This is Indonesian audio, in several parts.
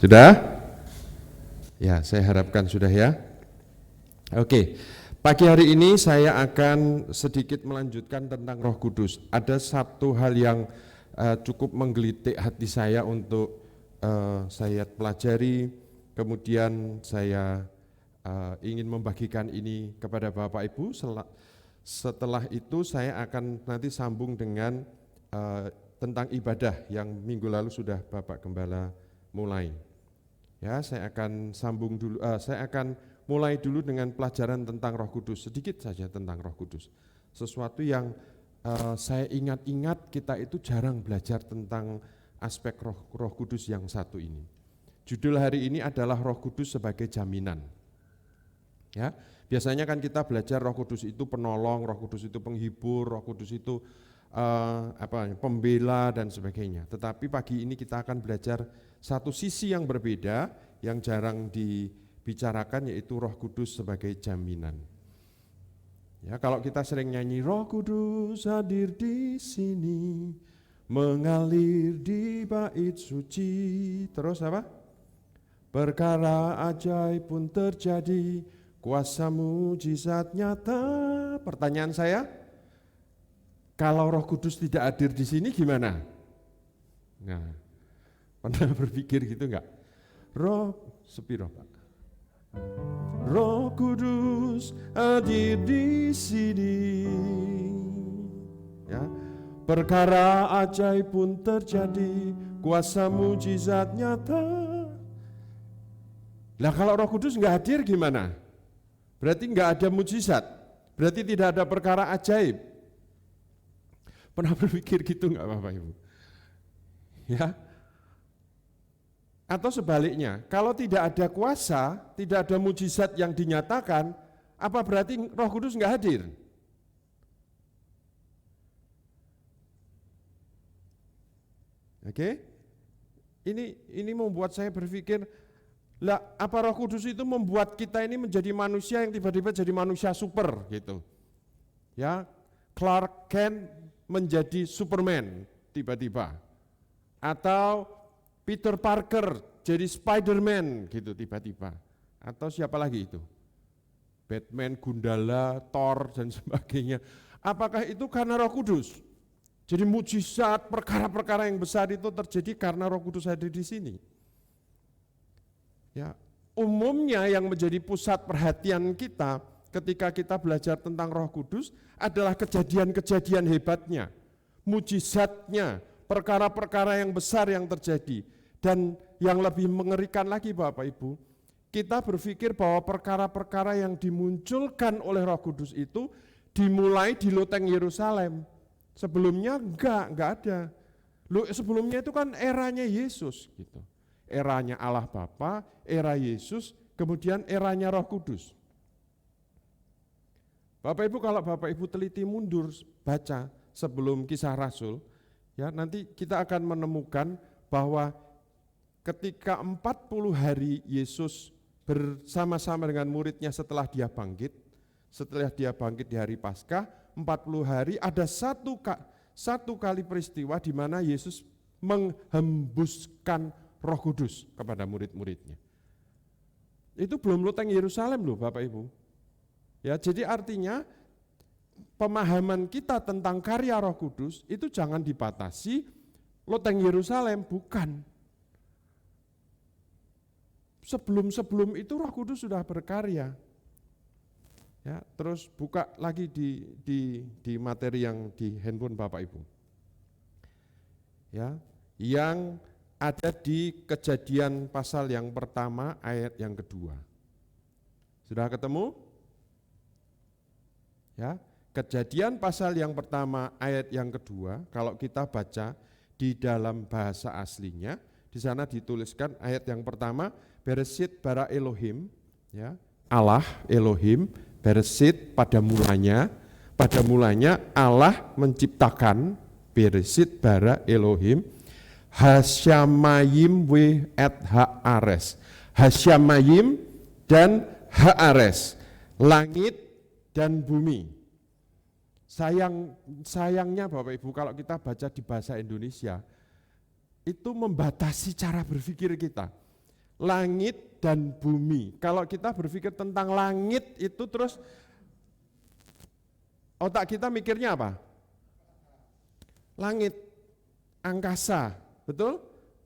Sudah? Ya, saya harapkan sudah ya. Oke, pagi hari ini saya akan sedikit melanjutkan tentang Roh Kudus. Ada satu hal yang cukup menggelitik hati saya untuk saya pelajari, kemudian saya ingin membagikan ini kepada Bapak Ibu. Setelah itu saya akan nanti sambung dengan tentang ibadah yang minggu lalu sudah Bapak Gembala mulai. Ya, saya akan sambung dulu, saya akan mulai dulu dengan pelajaran tentang Roh Kudus, sedikit saja tentang Roh Kudus. Sesuatu yang saya ingat-ingat kita itu jarang belajar tentang aspek Roh Kudus yang satu ini. Judul hari ini adalah Roh Kudus sebagai jaminan. Ya, biasanya kan kita belajar Roh Kudus itu penolong, Roh Kudus itu penghibur, Roh Kudus itu pembela dan sebagainya. Tetapi pagi ini kita akan belajar satu sisi yang berbeda yang jarang dibicarakan, yaitu Roh Kudus sebagai jaminan. Ya, kalau kita sering nyanyi Roh Kudus hadir di sini, mengalir di bait suci, terus apa? Perkara ajaib pun terjadi, kuasa mujizat nyata. Pertanyaan saya, kalau Roh Kudus tidak hadir di sini gimana? Nah, pernah berpikir gitu enggak? Sepiro Pak. Roh Kudus hadir di sini. Ya, perkara ajaib pun terjadi, kuasa mujizat nyata. Lah kalau Roh Kudus enggak hadir gimana? Berarti enggak ada mujizat. Berarti tidak ada perkara ajaib. Pernah berpikir gitu enggak Bapak Ibu? Ya. Atau sebaliknya, kalau tidak ada kuasa, tidak ada mujizat yang dinyatakan, apa berarti Roh Kudus enggak hadir? Oke? Ini membuat saya berpikir, lah apa Roh Kudus itu membuat kita ini menjadi manusia yang tiba-tiba jadi manusia super gitu. Ya, Clark Kent menjadi Superman tiba-tiba, atau Peter Parker jadi Spider-Man gitu tiba-tiba, atau siapa lagi itu, Batman, Gundala, Thor dan sebagainya. Apakah itu karena Roh Kudus? Jadi mujizat, perkara-perkara yang besar itu terjadi karena Roh Kudus hadir di sini. Ya, umumnya yang menjadi pusat perhatian kita ketika kita belajar tentang Roh Kudus adalah kejadian-kejadian hebatnya, mujizatnya, perkara-perkara yang besar yang terjadi. Dan yang lebih mengerikan lagi Bapak Ibu, kita berpikir bahwa perkara-perkara yang dimunculkan oleh Roh Kudus itu dimulai di loteng Yerusalem. Sebelumnya enggak ada. Sebelumnya itu kan eranya Yesus gitu. Eranya Allah Bapa, era Yesus, kemudian eranya Roh Kudus. Bapak Ibu, kalau Bapak Ibu teliti mundur baca sebelum Kisah Rasul, ya nanti kita akan menemukan bahwa ketika 40 hari Yesus bersama-sama dengan muridnya setelah dia bangkit di hari Paskah, 40 hari ada satu kali peristiwa di mana Yesus menghembuskan Roh Kudus kepada murid-muridnya. Itu belum loteng Yerusalem loh Bapak Ibu. Ya, jadi artinya pemahaman kita tentang karya Roh Kudus itu jangan dibatasi loteng Yerusalem, bukan. Sebelum itu Roh Kudus sudah berkarya. Ya, terus buka lagi di materi yang di handphone Bapak Ibu. Ya, yang ada di Kejadian pasal yang pertama ayat yang kedua. Sudah ketemu? Ya, Kejadian pasal yang pertama ayat yang kedua, kalau kita baca di dalam bahasa aslinya, di sana dituliskan ayat yang pertama, Bereshit bara Elohim, ya, Allah Elohim, Bereshit pada mulanya Allah menciptakan, Bereshit bara Elohim, Hasyamayim we et haares, Hasyamayim dan haares, langit dan bumi. Sayangnya Bapak Ibu, kalau kita baca di bahasa Indonesia, itu membatasi cara berpikir kita. Langit dan bumi. Kalau kita berpikir tentang langit itu terus otak kita mikirnya apa? Langit, angkasa, betul?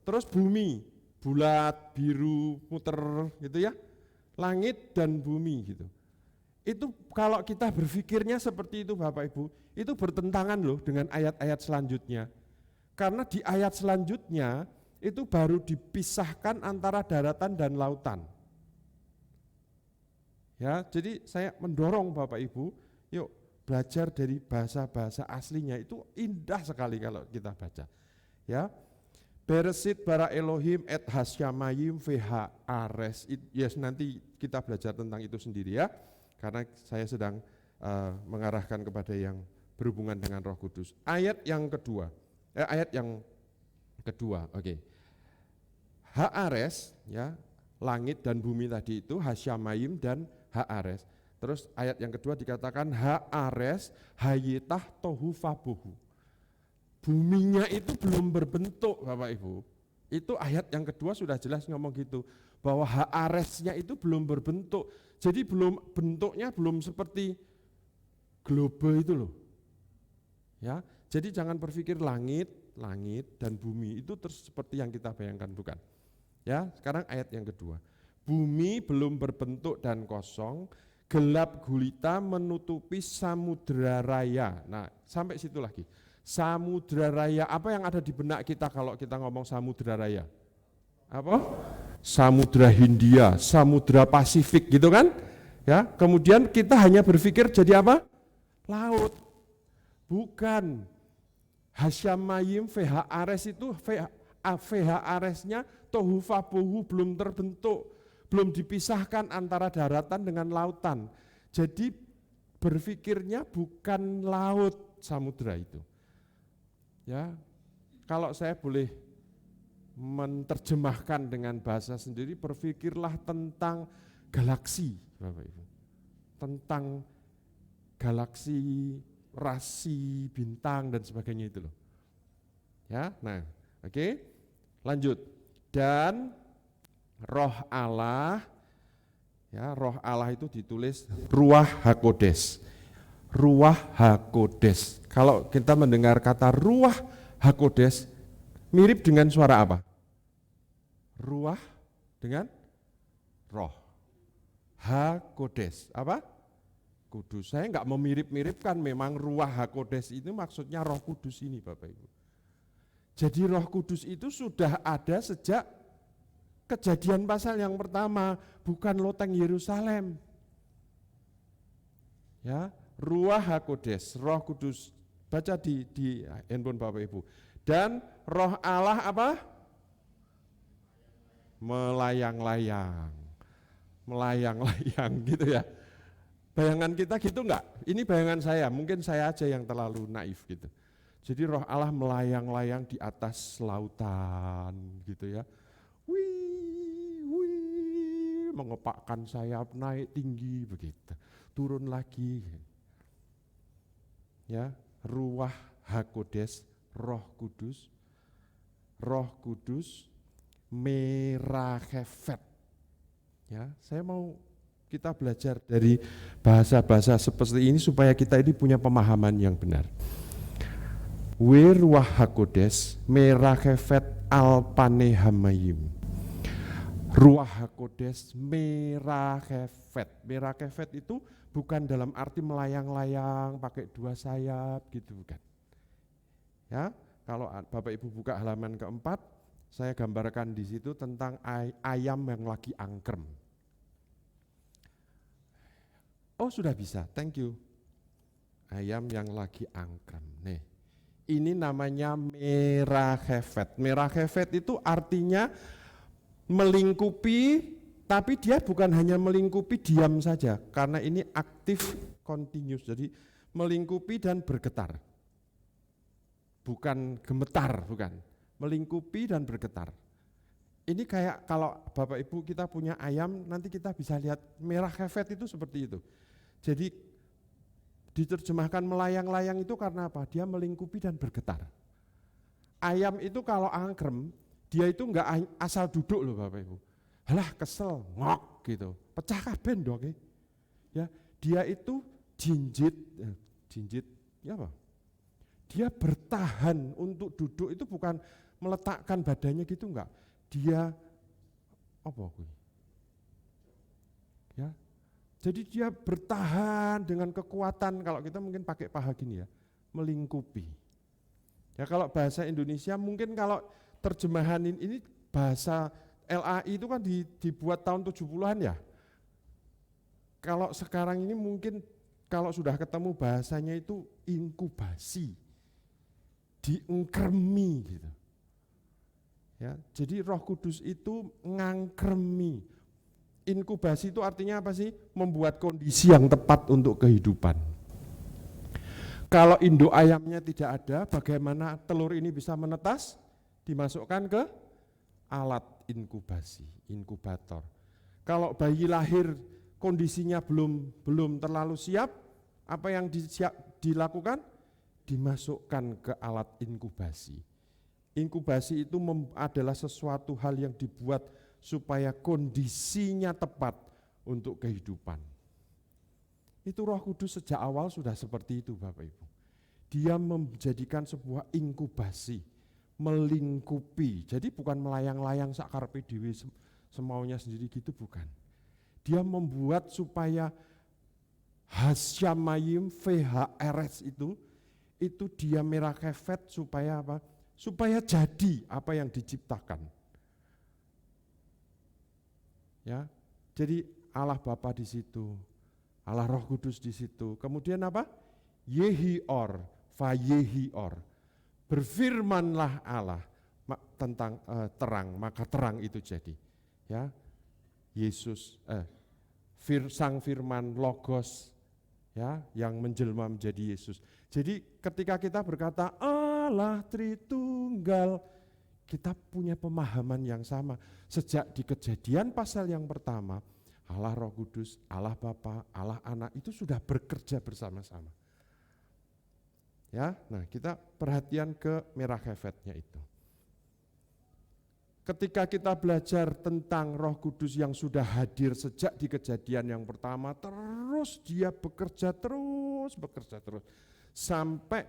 Terus bumi, bulat, biru, muter gitu ya. Langit dan bumi gitu. Itu kalau kita berpikirnya seperti itu Bapak Ibu, itu bertentangan loh dengan ayat-ayat selanjutnya. Karena di ayat selanjutnya itu baru dipisahkan antara daratan dan lautan. Ya, jadi saya mendorong Bapak Ibu, yuk belajar dari bahasa-bahasa aslinya, itu indah sekali kalau kita baca. Ya, Beresit bara Elohim et hasyamayim vh ares. Yes, nanti kita belajar tentang itu sendiri ya, karena saya sedang mengarahkan kepada yang berhubungan dengan Roh Kudus. Ayat yang kedua, oke. Haares, ya, langit dan bumi tadi itu, hasyamayim dan haares. Terus ayat yang kedua dikatakan haares hayitah tohu fabuhu. Buminya itu belum berbentuk Bapak Ibu. Itu ayat yang kedua sudah jelas ngomong gitu, bahwa haaresnya itu belum berbentuk. Jadi bentuknya belum seperti globe itu loh. Ya, jadi jangan berpikir langit dan bumi itu terus seperti yang kita bayangkan, bukan. Ya, sekarang ayat yang kedua. Bumi belum berbentuk dan kosong, gelap gulita menutupi samudra raya. Nah, sampai situ lagi. Samudra raya, apa yang ada di benak kita kalau kita ngomong samudra raya? Apa? Samudra Hindia, Samudra Pasifik gitu kan? Ya, kemudian kita hanya berpikir jadi apa? Laut. Bukan. Hasyamayim VH Ares itu VH Aresnya tohu fabuhu belum terbentuk, belum dipisahkan antara daratan dengan lautan. Jadi berpikirnya bukan laut samudra itu. Ya, kalau saya boleh menerjemahkan dengan bahasa sendiri, berpikirlah tentang galaksi, Bapak Ibu. Tentang galaksi, rasi, bintang dan sebagainya itu loh. Ya, nah, oke. Lanjut. Dan Roh Allah, ya, Roh Allah itu ditulis Ruach HaKodes. Ruach HaKodes. Kalau kita mendengar kata Ruach HaKodes, mirip dengan suara apa? Ruach dengan roh. HaKodes, apa? Kudus. Saya enggak mau mirip-miripkan, memang Ruach HaKodes itu maksudnya Roh Kudus ini Bapak Ibu. Jadi Roh Kudus itu sudah ada sejak Kejadian pasal yang pertama, bukan loteng Yerusalem. Ya, Ruach HaKodes, Roh Kudus. Baca di handphone Bapak Ibu. Dan Roh Allah apa? Melayang-layang. Melayang-layang gitu ya. Bayangan kita gitu enggak? Ini bayangan saya, mungkin saya aja yang terlalu naif gitu. Jadi Roh Allah melayang-layang di atas lautan gitu ya. Wih, mengepakkan sayap naik tinggi begitu. Turun lagi. Ya, Ruach HaKodes, Roh Kudus. Roh Kudus Merachephet. Ya, saya mau kita belajar dari bahasa-bahasa seperti ini supaya kita ini punya pemahaman yang benar. Ruach HaKodes Merachephet Alpanehamayim. Ruach HaKodes Merachephet. Merachephet itu bukan dalam arti melayang-layang pakai dua sayap gitu, bukan. Ya, kalau Bapak Ibu buka halaman keempat, saya gambarkan di situ tentang ayam yang lagi angkrem. Oh, sudah bisa, thank you. Ayam yang lagi angkrem. Nih, ini namanya Merachephet. Merachephet itu artinya melingkupi, tapi dia bukan hanya melingkupi diam saja, karena ini aktif continuous, jadi melingkupi dan bergetar. Bukan gemetar, bukan. Melingkupi dan bergetar. Ini kayak kalau Bapak Ibu kita punya ayam, nanti kita bisa lihat Merachephet itu seperti itu. Jadi diterjemahkan melayang-layang itu karena apa? Dia melingkupi dan bergetar. Ayam itu kalau angkrem, dia itu enggak asal duduk loh Bapak Ibu. halah kesel, ngok gitu, pecah kabeh ndok. Ya, dia itu jinjit, ya apa? Dia bertahan untuk duduk itu bukan meletakkan badannya gitu enggak. Dia apa kuwi? Ya. Jadi dia bertahan dengan kekuatan, kalau kita mungkin pakai paha gini ya, melingkupi. Ya kalau bahasa Indonesia mungkin kalau terjemahan ini bahasa LAI itu kan dibuat tahun 70-an ya. Kalau sekarang ini mungkin kalau sudah ketemu bahasanya itu inkubasi, diengkremi gitu. Ya, jadi Roh Kudus itu ngangkremi. Inkubasi itu artinya apa sih? Membuat kondisi yang tepat untuk kehidupan. Kalau induk ayamnya tidak ada, bagaimana telur ini bisa menetas? Dimasukkan ke alat inkubasi, inkubator. Kalau bayi lahir kondisinya belum terlalu siap, apa yang dilakukan? Dimasukkan ke alat inkubasi. Inkubasi itu adalah sesuatu hal yang dibuat supaya kondisinya tepat untuk kehidupan. Itu Roh Kudus sejak awal sudah seperti itu Bapak Ibu. Dia menjadikan sebuah inkubasi, melingkupi. Jadi bukan melayang-layang sak karepe dhewe semaunya sendiri gitu, bukan. Dia membuat supaya Hasyamayim VHRS itu dia merah kefet supaya apa? Supaya jadi apa yang diciptakan. Ya, jadi Allah Bapa di situ, Allah Roh Kudus di situ. Kemudian apa? Yehior, Vayehior. Berfirmanlah Allah tentang terang, maka terang itu jadi. Ya, Yesus, Sang Firman Logos, ya, yang menjelma menjadi Yesus. Jadi ketika kita berkata Allah Tritunggal, kita punya pemahaman yang sama. Sejak di Kejadian pasal yang pertama, Allah Roh Kudus, Allah Bapa, Allah Anak itu sudah bekerja bersama-sama. Ya, nah kita perhatian ke merah kefetnya itu. Ketika kita belajar tentang Roh Kudus yang sudah hadir sejak di Kejadian yang pertama, terus dia bekerja terus sampai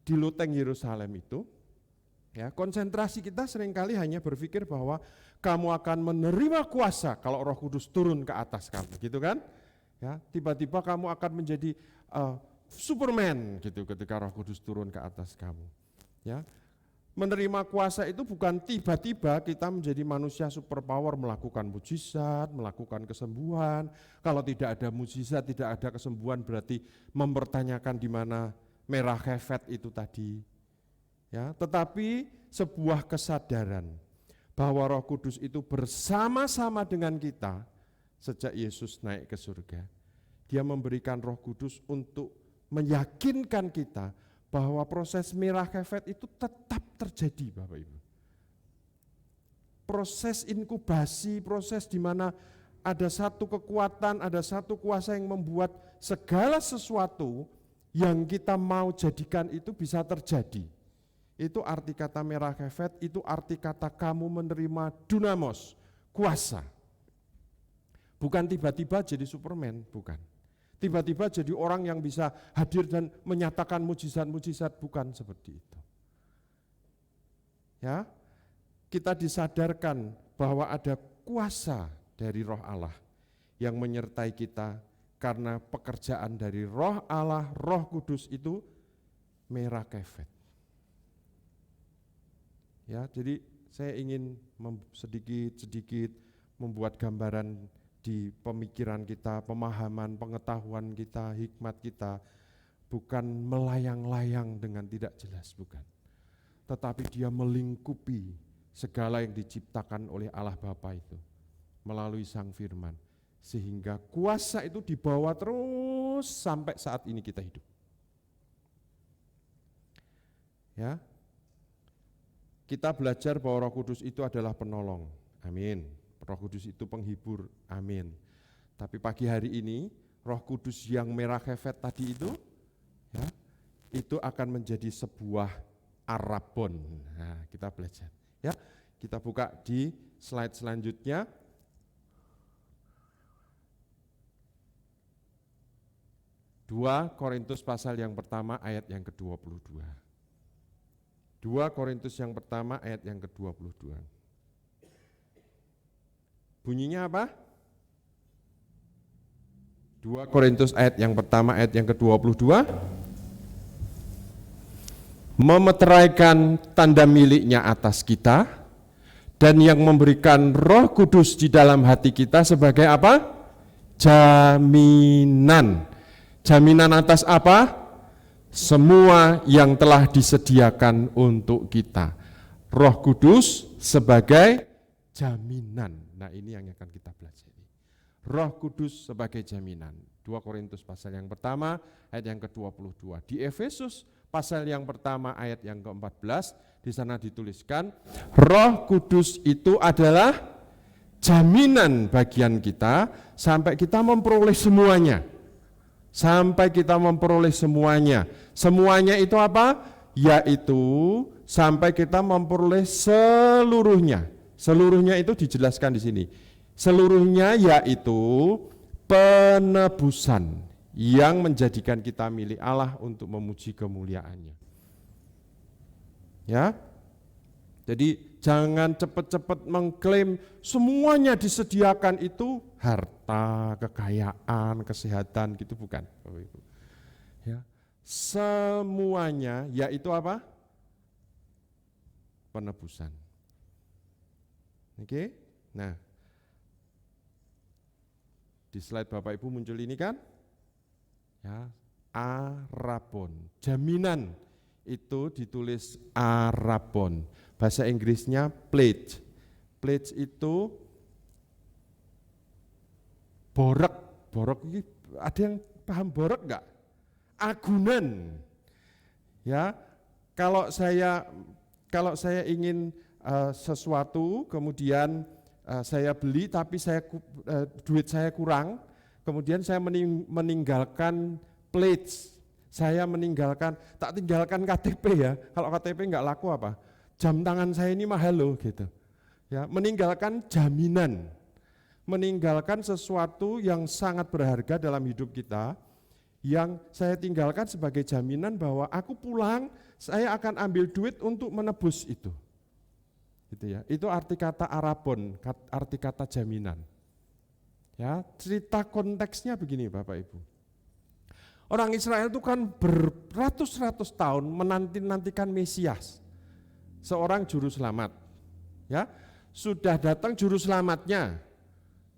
di loteng Yerusalem itu. Ya, konsentrasi kita seringkali hanya berpikir bahwa kamu akan menerima kuasa kalau Roh Kudus turun ke atas kamu, gitu kan? Ya, tiba-tiba kamu akan menjadi Superman gitu ketika Roh Kudus turun ke atas kamu. Ya, menerima kuasa itu bukan tiba-tiba kita menjadi manusia superpower melakukan mujizat, melakukan kesembuhan. Kalau tidak ada mujizat, tidak ada kesembuhan, berarti mempertanyakan di mana merah kefet itu tadi. Ya, tetapi sebuah kesadaran bahwa Roh Kudus itu bersama-sama dengan kita sejak Yesus naik ke surga. Dia memberikan Roh Kudus untuk meyakinkan kita bahwa proses merah kefet itu tetap terjadi, Bapak Ibu. Proses inkubasi, proses di mana ada satu kekuatan, ada satu kuasa yang membuat segala sesuatu yang kita mau jadikan itu bisa terjadi. Itu arti kata merah kefet, itu arti kata kamu menerima dunamos, kuasa. Bukan tiba-tiba jadi Superman, bukan. Tiba-tiba jadi orang yang bisa hadir dan menyatakan mujizat-mujizat, bukan seperti itu. Ya, kita disadarkan bahwa ada kuasa dari Roh Allah yang menyertai kita karena pekerjaan dari Roh Allah, Roh Kudus itu merah kefet. Ya, jadi saya ingin sedikit membuat gambaran di pemikiran kita, pemahaman, pengetahuan kita, hikmat kita, bukan melayang-layang dengan tidak jelas, bukan. Tetapi dia melingkupi segala yang diciptakan oleh Allah Bapa itu melalui Sang Firman, sehingga kuasa itu dibawa terus sampai saat ini kita hidup. Ya, kita belajar bahwa Roh Kudus itu adalah penolong, amin. Roh Kudus itu penghibur, amin. Tapi pagi hari ini Roh Kudus yang merah kefet tadi itu, ya, itu akan menjadi sebuah arabon. Nah, kita belajar. Ya, kita buka di slide selanjutnya. 2 Korintus pasal yang pertama ayat yang ke-22. 2 Korintus yang pertama ayat yang ke-22. Bunyinya apa? 2 Korintus ayat yang pertama ayat yang ke-22. Memeteraikan tanda miliknya atas kita dan yang memberikan Roh Kudus di dalam hati kita sebagai apa? Jaminan. Jaminan atas apa? Semua yang telah disediakan untuk kita. Roh Kudus sebagai jaminan. Nah, ini yang akan kita pelajari. Roh Kudus sebagai jaminan. 2 Korintus pasal yang pertama ayat yang ke-22. Di Efesus pasal yang pertama ayat yang ke-14 di sana dituliskan Roh Kudus itu adalah jaminan bagian kita sampai kita memperoleh semuanya. Sampai kita memperoleh semuanya. Semuanya itu apa? Yaitu sampai kita memperoleh seluruhnya. Seluruhnya itu dijelaskan di sini. Seluruhnya yaitu penebusan yang menjadikan kita milik Allah untuk memuji kemuliaannya. Ya. Jadi jangan cepat-cepat mengklaim semuanya disediakan itu harta, kekayaan, kesehatan gitu, bukan. Ya. Semuanya yaitu apa? Penebusan. Oke. Nah, di slide Bapak Ibu muncul ini kan? Ya, arabon. Jaminan itu ditulis arabon. Bahasa Inggrisnya pledge. Pledge itu borek. Borek ini ada yang paham borek enggak? Agunan. Ya, kalau saya ingin sesuatu kemudian saya beli tapi duit saya kurang, kemudian saya meninggalkan pledge. Saya tak tinggalkan KTP ya. Kalau KTP enggak laku apa? Jam tangan saya ini mahal loh gitu. Ya, meninggalkan jaminan. Meninggalkan sesuatu yang sangat berharga dalam hidup kita yang saya tinggalkan sebagai jaminan bahwa aku pulang, saya akan ambil duit untuk menebus itu. Gitu ya. Itu arti kata arabon, arti kata jaminan. Ya, cerita konteksnya begini Bapak Ibu. Orang Israel itu kan beratus-ratus tahun menanti-nantikan Mesias. Seorang juru selamat. Ya, sudah datang juru selamatnya.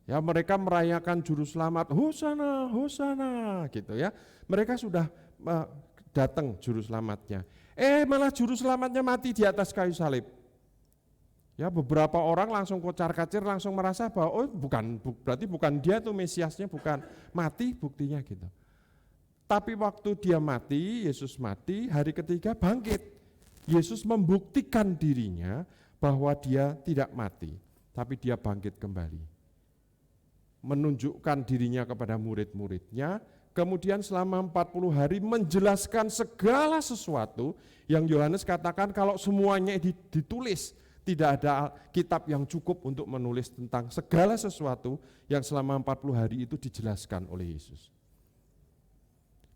Ya, mereka merayakan juru selamat, Hosana, Hosana gitu ya. Mereka sudah datang juru selamatnya. Malah juru selamatnya mati di atas kayu salib. Ya, beberapa orang langsung kocar-kacir, langsung merasa bahwa berarti bukan dia tuh Mesiasnya, bukan, mati buktinya gitu. Tapi waktu dia mati, Yesus mati, hari ketiga bangkit. Yesus membuktikan dirinya bahwa dia tidak mati, tapi dia bangkit kembali. Menunjukkan dirinya kepada murid-muridnya, kemudian selama 40 hari menjelaskan segala sesuatu yang Yohanes katakan kalau semuanya ditulis. Tidak ada kitab yang cukup untuk menulis tentang segala sesuatu yang selama 40 hari itu dijelaskan oleh Yesus.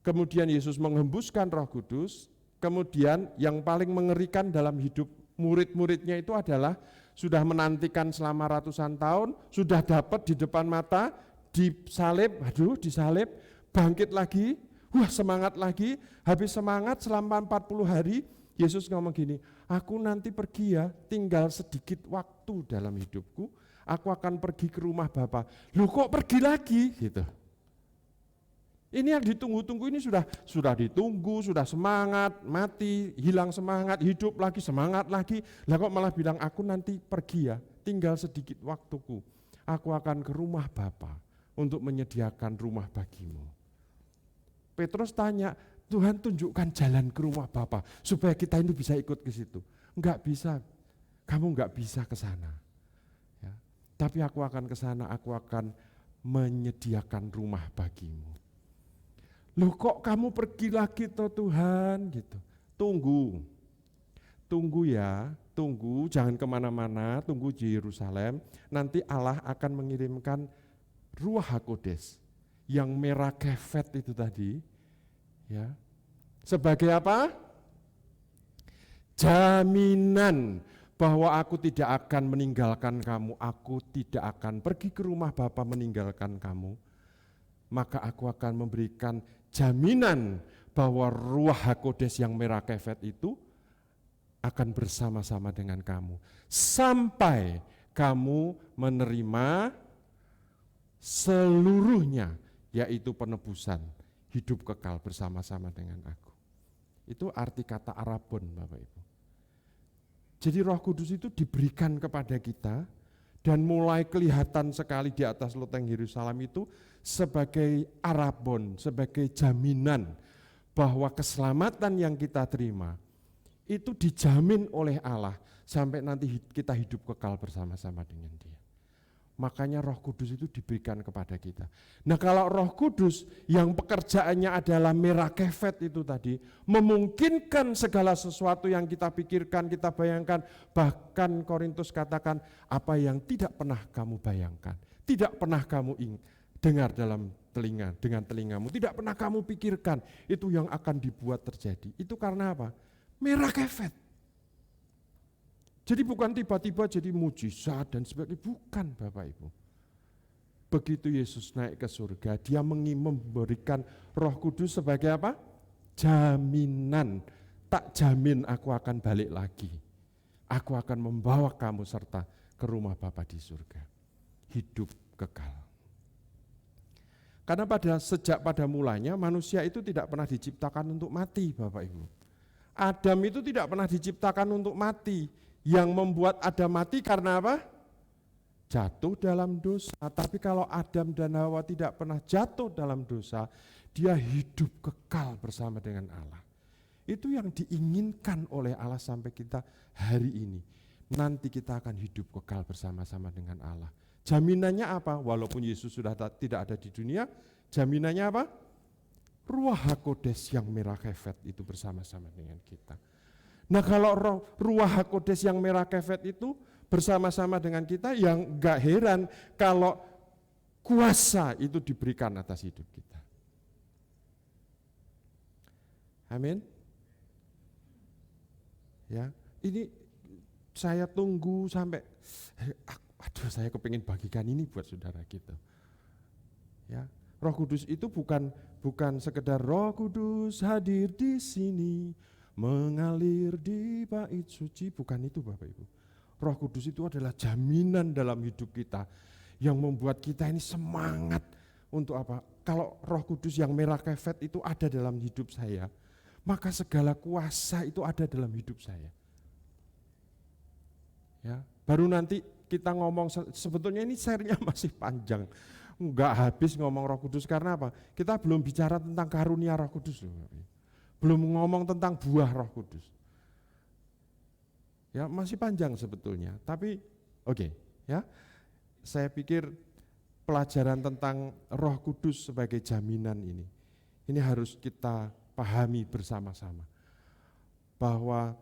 Kemudian Yesus menghembuskan Roh Kudus, kemudian yang paling mengerikan dalam hidup murid-muridnya itu adalah sudah menantikan selama ratusan tahun, sudah dapat di depan mata, disalib, bangkit lagi, semangat lagi, habis semangat selama 40 hari, Yesus ngomong gini, aku nanti pergi ya, tinggal sedikit waktu dalam hidupku, aku akan pergi ke rumah Bapa. Loh kok pergi lagi? Gitu. Ini yang ditunggu-tunggu ini sudah ditunggu, sudah semangat, mati, hilang semangat, hidup lagi, semangat lagi. Lah kok malah bilang aku nanti pergi ya, tinggal sedikit waktuku. Aku akan ke rumah Bapa untuk menyediakan rumah bagimu. Petrus tanya, Tuhan tunjukkan jalan ke rumah Bapa supaya kita ini bisa ikut ke situ. Enggak bisa, kamu enggak bisa ke sana. Ya. Tapi aku akan ke sana, aku akan menyediakan rumah bagimu. Loh kok kamu pergi lagi toh Tuhan gitu. Tunggu ya, jangan kemana-mana, tunggu di Yerusalem. Nanti Allah akan mengirimkan Ruach HaKodes yang merah kefet itu tadi, Ya. Sebagai apa? Jaminan bahwa aku tidak akan meninggalkan kamu, aku tidak akan pergi ke rumah Bapa meninggalkan kamu. Maka aku akan memberikan jaminan bahwa Ruach HaKodes yang merah kefet itu akan bersama-sama dengan kamu. Sampai kamu menerima seluruhnya, yaitu penebusan, hidup kekal bersama-sama dengan aku. Itu arti kata Arabon, Bapak Ibu. Jadi Roh Kudus itu diberikan kepada kita dan mulai kelihatan sekali di atas loteng Yerusalem itu sebagai Arabon, sebagai jaminan bahwa keselamatan yang kita terima itu dijamin oleh Allah sampai nanti kita hidup kekal bersama-sama dengan Dia. Makanya Roh Kudus itu diberikan kepada kita. Nah, kalau Roh Kudus yang pekerjaannya adalah merah kefet itu tadi, memungkinkan segala sesuatu yang kita pikirkan, kita bayangkan, bahkan Korintus katakan apa yang tidak pernah kamu bayangkan, tidak pernah kamu dengar dalam telinga, dengan telingamu, tidak pernah kamu pikirkan, itu yang akan dibuat terjadi. Itu karena apa? Merah kefet. Jadi bukan tiba-tiba jadi mujizat dan sebagainya, bukan Bapak Ibu. Begitu Yesus naik ke surga, dia memberikan Roh Kudus sebagai apa? Jaminan, tak jamin aku akan balik lagi. Aku akan membawa kamu serta ke rumah Bapa di surga. Hidup kekal. Karena sejak pada mulanya manusia itu tidak pernah diciptakan untuk mati Bapak Ibu. Adam itu tidak pernah diciptakan untuk mati. Yang membuat Adam mati karena apa? Jatuh dalam dosa. Tapi kalau Adam dan Hawa tidak pernah jatuh dalam dosa, dia hidup kekal bersama dengan Allah. Itu yang diinginkan oleh Allah sampai kita hari ini. Nanti kita akan hidup kekal bersama-sama dengan Allah. Jaminannya apa? Walaupun Yesus sudah tidak ada di dunia, jaminannya apa? Ruach HaKodes yang merah kefet itu bersama-sama dengan kita. Nah, kalau Ruach HaKodes yang merah kefet itu bersama-sama dengan kita, yang gak heran kalau kuasa itu diberikan atas hidup kita. Amin. Ya, ini saya tunggu sampai, aduh saya kepingin bagikan ini buat saudara gitu. Ya, Roh Kudus itu bukan sekedar Roh Kudus hadir di sini, mengalir di bait suci, bukan itu Bapak Ibu. Roh Kudus itu adalah jaminan dalam hidup kita yang membuat kita ini semangat untuk apa? Kalau Roh Kudus yang merah kefet itu ada dalam hidup saya, maka segala kuasa itu ada dalam hidup saya. Ya, baru nanti kita ngomong, sebetulnya ini serinya masih panjang, enggak habis ngomong Roh Kudus karena apa? Kita belum bicara tentang karunia Roh Kudus loh. Belum ngomong tentang buah Roh Kudus. Ya, masih panjang sebetulnya, tapi oke, ya. Saya pikir pelajaran tentang Roh Kudus sebagai jaminan ini harus kita pahami bersama-sama. Bahwa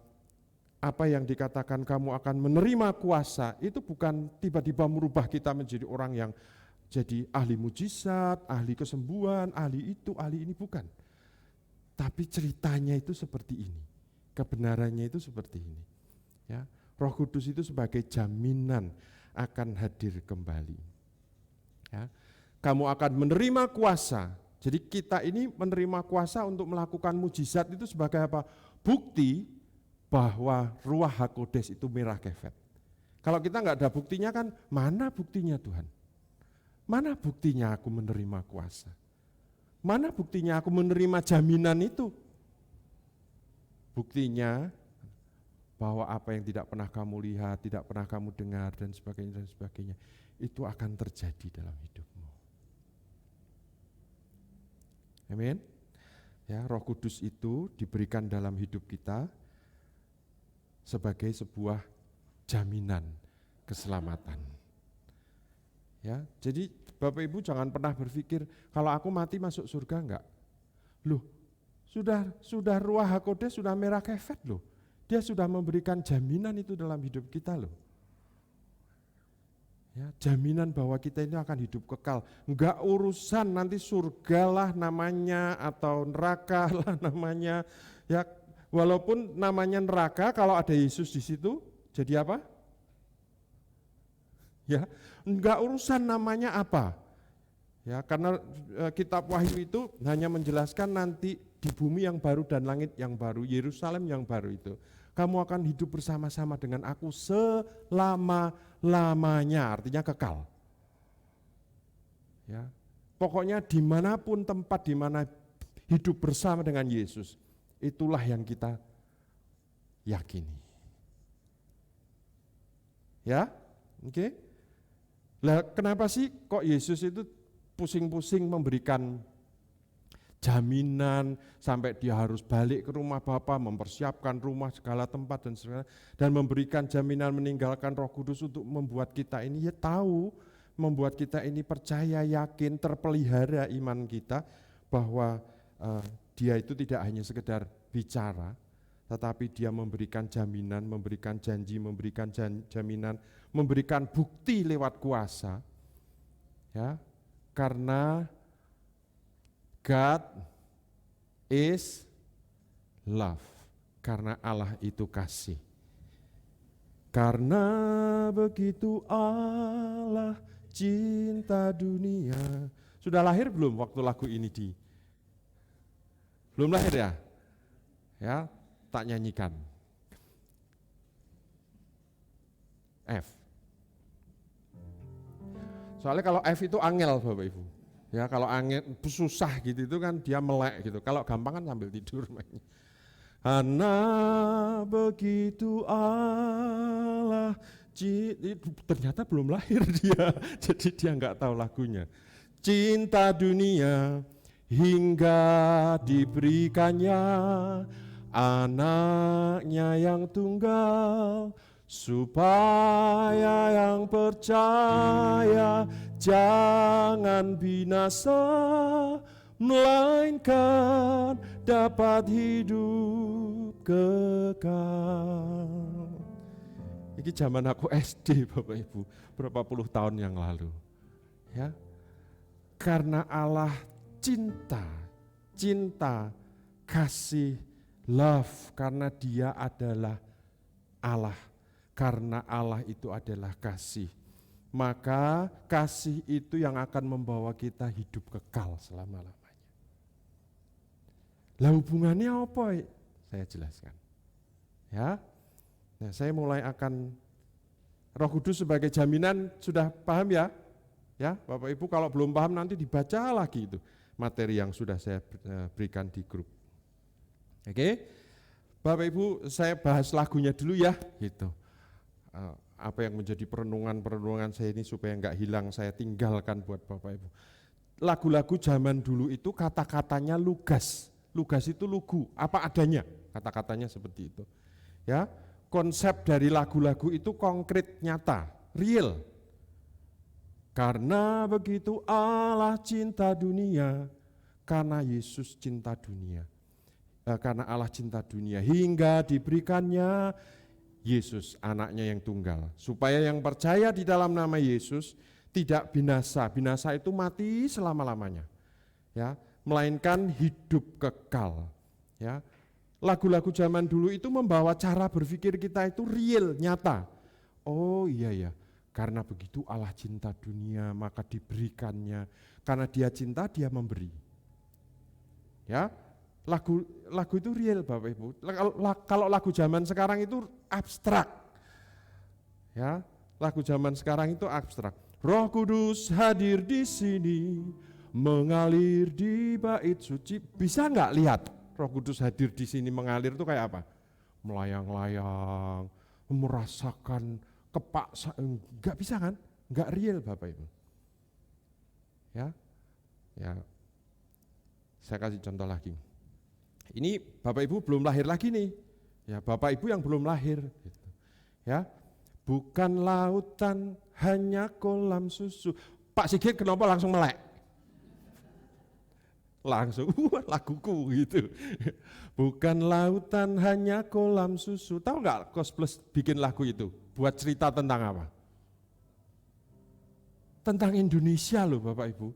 apa yang dikatakan kamu akan menerima kuasa itu bukan tiba-tiba merubah kita menjadi orang yang jadi ahli mujizat, ahli kesembuhan, ahli itu, ahli ini, bukan. Tapi ceritanya itu seperti ini, kebenarannya itu seperti ini. Ya, Roh Kudus itu sebagai jaminan akan hadir kembali. Ya, kamu akan menerima kuasa. Jadi kita ini menerima kuasa untuk melakukan mujizat itu sebagai apa? Bukti bahwa Ruach HaKodes itu merah kefet. Kalau kita nggak ada buktinya kan, mana buktinya Tuhan? Mana buktinya aku menerima kuasa? Mana buktinya aku menerima jaminan itu? Buktinya bahwa apa yang tidak pernah kamu lihat, tidak pernah kamu dengar dan sebagainya, itu akan terjadi dalam hidupmu. Amin. Ya, Roh Kudus itu diberikan dalam hidup kita sebagai sebuah jaminan keselamatan. Ya, jadi Bapak Ibu jangan pernah berpikir kalau aku mati masuk surga enggak. Loh, sudah Ruach HaKodes sudah merah kefet loh. Dia sudah memberikan jaminan itu dalam hidup kita loh. Ya, jaminan bahwa kita ini akan hidup kekal. Enggak urusan nanti surga lah namanya atau neraka lah namanya. Ya, walaupun namanya neraka kalau ada Yesus di situ jadi apa? Ya, enggak urusan namanya apa. Ya, karena kitab Wahyu itu hanya menjelaskan nanti di bumi yang baru dan langit yang baru, Yerusalem yang baru itu. Kamu akan hidup bersama-sama dengan aku selama-lamanya, artinya kekal. Ya, pokoknya dimanapun tempat dimana hidup bersama dengan Yesus, itulah yang kita yakini. Ya, oke. Lah kenapa sih kok Yesus itu pusing-pusing memberikan jaminan sampai dia harus balik ke rumah Bapa, mempersiapkan rumah segala tempat dan segala, dan memberikan jaminan meninggalkan Roh Kudus untuk membuat kita ini ya tahu, membuat kita ini percaya, yakin, terpelihara iman kita bahwa dia itu tidak hanya sekedar bicara, tetapi dia memberikan jaminan, memberikan janji, memberikan jaminan, memberikan bukti lewat kuasa. Ya, karena God is love, karena Allah itu kasih. Karena begitu Allah cinta dunia. Sudah lahir belum waktu lagu ini belum lahir ya? Ya, tak nyanyikan. F. Soalnya kalau F itu angel Bapak Ibu. Ya kalau angin susah gitu itu kan dia melek gitu. Kalau gampang kan sambil tidur mainnya. Karena begitu Allah ternyata belum lahir dia. Jadi dia nggak tahu lagunya. Cinta dunia hingga diberikannya anaknya yang tunggal, supaya yang percaya jangan binasa, melainkan dapat hidup kekal. Ini zaman aku SD Bapak Ibu, berapa puluh tahun yang lalu. Ya, karena Allah cinta, kasih, love, karena dia adalah Allah. Karena Allah itu adalah kasih, maka kasih itu yang akan membawa kita hidup kekal selama-lamanya. Lah hubungannya apa? Saya jelaskan. Ya, nah saya mulai akan Roh Kudus sebagai jaminan, sudah paham ya? Ya, Bapak Ibu kalau belum paham nanti dibaca lagi itu materi yang sudah saya berikan di grup. Oke, Bapak Ibu saya bahas lagunya dulu ya, gitu. Apa yang menjadi perenungan saya ini supaya enggak hilang, saya tinggalkan buat Bapak Ibu. Lagu-lagu zaman dulu itu kata-katanya lugas. Lugas itu lugu, apa adanya, kata-katanya seperti itu. Ya, konsep dari lagu-lagu itu konkret, nyata, real. Karena begitu Allah cinta dunia, karena Yesus cinta dunia. Karena Allah cinta dunia hingga diberikannya Yesus anaknya yang tunggal, supaya yang percaya di dalam nama Yesus tidak binasa. Binasa itu mati selama-lamanya. Ya, melainkan hidup kekal. Ya. Lagu-lagu zaman dulu itu membawa cara berpikir kita itu real, nyata. Oh iya ya, karena begitu Allah cinta dunia, maka diberikannya. Karena dia cinta, dia memberi. Ya, lagu itu real Bapak Ibu. Kalau lagu zaman sekarang itu abstrak. Ya, lagu zaman sekarang itu abstrak. Roh Kudus hadir di sini, mengalir di bait suci. Bisa nggak lihat Roh Kudus hadir di sini mengalir itu kayak apa? Melayang-layang, merasakan kepaksaan, nggak bisa kan? Nggak real Bapak Ibu. Ya, saya kasih contoh lagi. Ini Bapak Ibu belum lahir lagi nih, ya Bapak Ibu yang belum lahir. Gitu. Ya, bukan lautan hanya kolam susu. Pak Sigit kenapa langsung melek? Langsung laguku gitu. Bukan lautan hanya kolam susu. Tahu nggak Kos Plus bikin lagu itu? Buat cerita tentang apa? tentang Indonesia loh Bapak Ibu.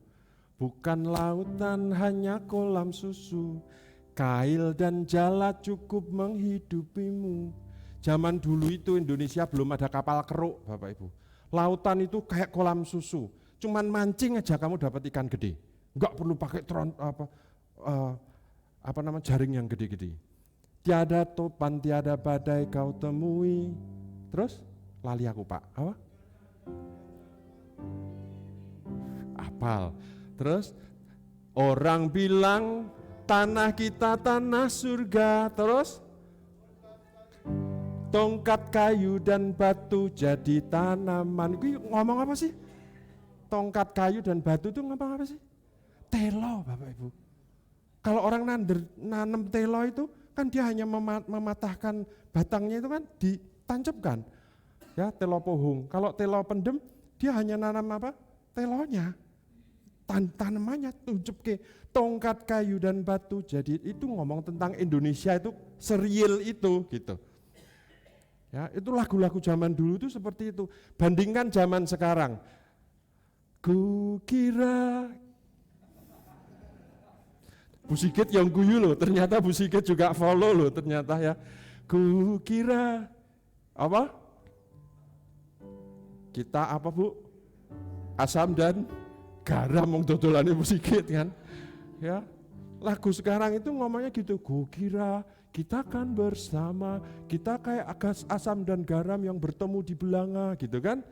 Bukan lautan hanya kolam susu, kail dan jala cukup menghidupimu. Zaman dulu itu Indonesia belum ada kapal keruk Bapak Ibu. Lautan itu kayak kolam susu, cuman mancing aja kamu dapat ikan gede. Enggak perlu pakai jaring yang gede-gede. Tiada topan, tiada badai kau temui. Terus lali aku Pak, apa? Apal. Terus orang bilang tanah kita tanah surga. Terus tongkat kayu dan batu jadi tanaman. Ini ngomong apa sih? Tongkat kayu dan batu itu ngomong apa sih? Telo Bapak Ibu. Kalau orang nanam telo itu kan dia hanya mematahkan batangnya itu kan ditancapkan. Ya, telo pohung. Kalau telo pendem dia hanya nanam apa? Telonya. Tanamannya tunjuk ke tongkat kayu dan batu. Jadi itu ngomong tentang Indonesia itu serial itu gitu. Ya, itu lagu-lagu zaman dulu itu seperti itu. Bandingkan zaman sekarang. Kukira Bu Sigit yang guyu loh, ternyata Bu Sigit juga follow loh ternyata ya. Kukira apa? Kita apa Bu? Asam dan garam mong dodolane Bu Sigit kan. Ya. Lagu sekarang itu ngomongnya gitu, kukira kita kan bersama, kita kayak asam dan garam yang bertemu di belanga gitu kan.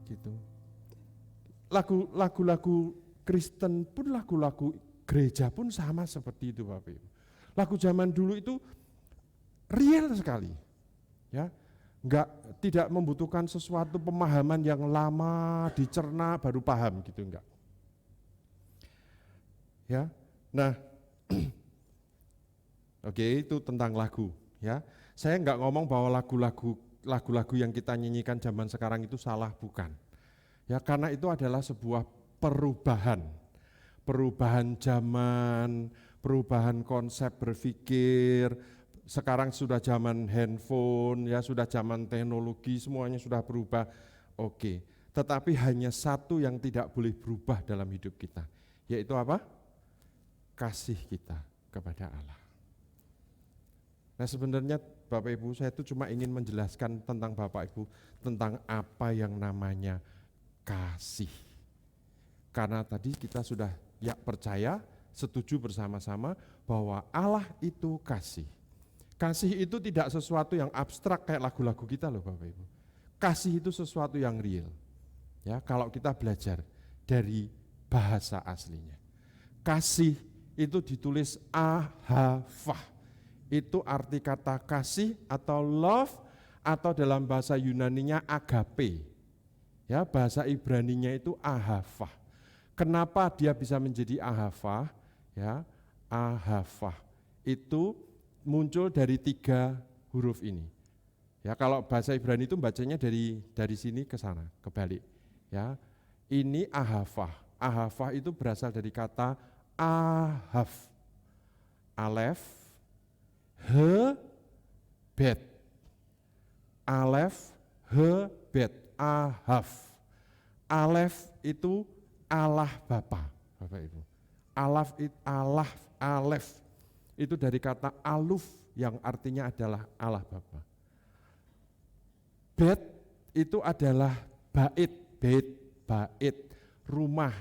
Gitu. Lagu-lagu Kristen pun lagu-lagu gereja pun sama seperti itu Bapak Ibu. Lagu zaman dulu itu real sekali. Ya. Tidak membutuhkan sesuatu pemahaman yang lama dicerna baru paham gitu, enggak. Ya. Nah, oke, itu tentang lagu ya. Saya enggak ngomong bahwa lagu-lagu yang kita nyanyikan zaman sekarang itu salah, bukan. Ya, karena itu adalah sebuah perubahan zaman, perubahan konsep berpikir. Sekarang sudah zaman handphone, ya sudah zaman teknologi, semuanya sudah berubah. Oke, tetapi hanya satu yang tidak boleh berubah dalam hidup kita, yaitu apa? Kasih kita kepada Allah. Nah sebenarnya Bapak Ibu, saya itu cuma ingin menjelaskan tentang Bapak Ibu, tentang apa yang namanya kasih. Karena tadi kita sudah percaya, setuju bersama-sama bahwa Allah itu kasih. Kasih itu tidak sesuatu yang abstrak kayak lagu-lagu kita loh Bapak Ibu. Kasih itu sesuatu yang real. Ya, kalau kita belajar dari bahasa aslinya. Kasih itu ditulis ahavah. Itu arti kata kasih atau love atau dalam bahasa Yunaninya agape. Ya, bahasa Ibraninya itu ahavah. Kenapa dia bisa menjadi ahavah? Ya, ahavah itu muncul dari 3 huruf ini. Ya, kalau bahasa Ibrani itu bacanya dari sini ke sana, kebalik. Ya, ini ahavah. Ahavah itu berasal dari kata ahav, alef, he, bet. Alef, he, bet, ahav. Alef itu Allah Bapa, Bapak Ibu. Alef itu dari kata aluf yang artinya adalah Allah Bapa. Bet itu adalah bait, rumah.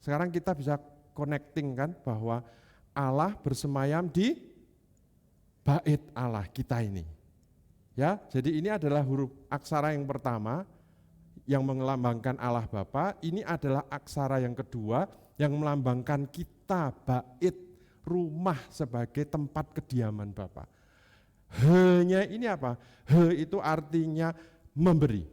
Sekarang kita bisa connecting kan bahwa Allah bersemayam di bait Allah kita ini. Ya, jadi ini adalah huruf aksara yang pertama yang melambangkan Allah Bapa, ini adalah aksara yang kedua yang melambangkan kita, bait, rumah sebagai tempat kediaman Bapa. He-nya ini apa? He itu artinya memberi.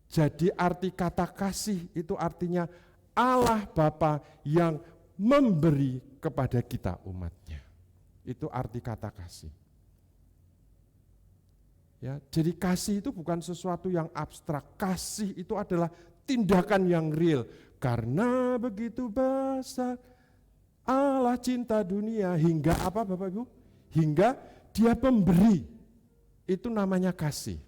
Jadi arti kata kasih itu artinya Allah Bapa yang memberi kepada kita umatnya. Itu arti kata kasih. Ya, jadi kasih itu bukan sesuatu yang abstrak. Kasih itu adalah tindakan yang real. Karena begitu besar Allah cinta dunia hingga apa Bapak Ibu? Hingga dia pemberi. Itu namanya kasih.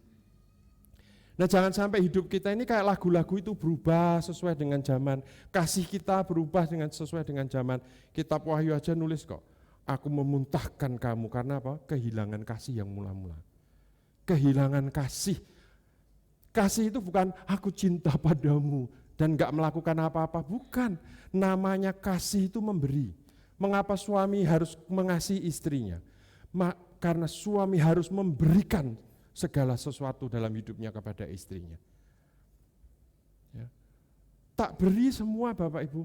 Nah, jangan sampai hidup kita ini kayak lagu-lagu itu berubah sesuai dengan zaman. Kasih kita berubah sesuai dengan zaman. Kitab Wahyu aja nulis kok, aku memuntahkan kamu karena apa? Kehilangan kasih yang mula-mula. Kehilangan kasih. Kasih itu bukan aku cinta padamu dan gak melakukan apa-apa. Bukan, namanya kasih itu memberi. Mengapa suami harus mengasihi istrinya? Karena suami harus memberikan segala sesuatu dalam hidupnya kepada istrinya. Ya. Tak beri semua Bapak Ibu.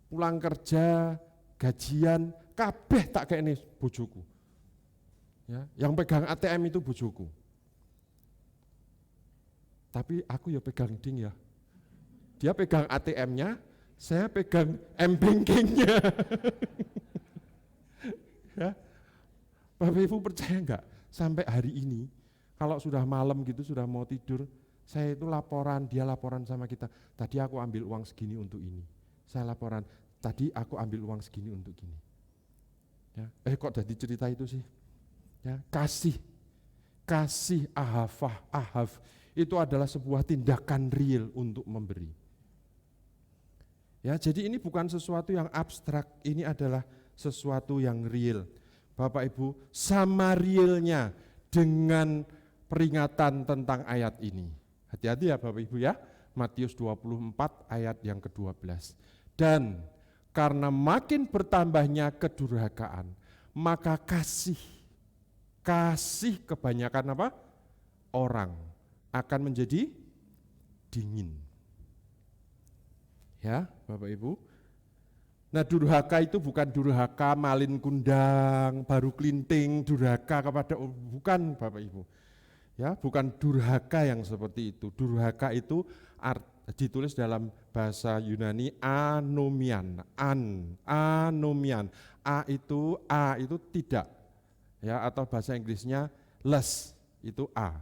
Pulang kerja, gajian, kabeh tak kayak ini bojoku. Ya, yang pegang ATM itu bojoku. Tapi aku ya pegang ding ya. Dia pegang ATM-nya, saya pegang M-Banking-nya. Ya. Bapak Ibu percaya enggak? Sampai hari ini, kalau sudah malam gitu, sudah mau tidur, saya itu laporan, dia laporan sama kita, tadi aku ambil uang segini untuk ini. Saya laporan, tadi aku ambil uang segini untuk ini. Ya. Kok jadi cerita itu sih? Ya, kasih ahaf, itu adalah sebuah tindakan real untuk memberi. Ya, jadi ini bukan sesuatu yang abstrak, ini adalah sesuatu yang real. Bapak Ibu, sama realnya dengan peringatan tentang ayat ini. Hati-hati ya Bapak Ibu ya, Matius 24 ayat yang ke-12. Dan karena makin bertambahnya kedurhakaan, maka kasih kebanyakan apa? Orang akan menjadi dingin. Ya Bapak Ibu. Nah, durhaka itu bukan durhaka malin kundang, baru kelinting, durhaka kepada, bukan Bapak Ibu. Ya, bukan durhaka yang seperti itu. Durhaka itu ditulis dalam bahasa Yunani anomian, anomian. A itu tidak. Ya, atau bahasa Inggrisnya less, itu A.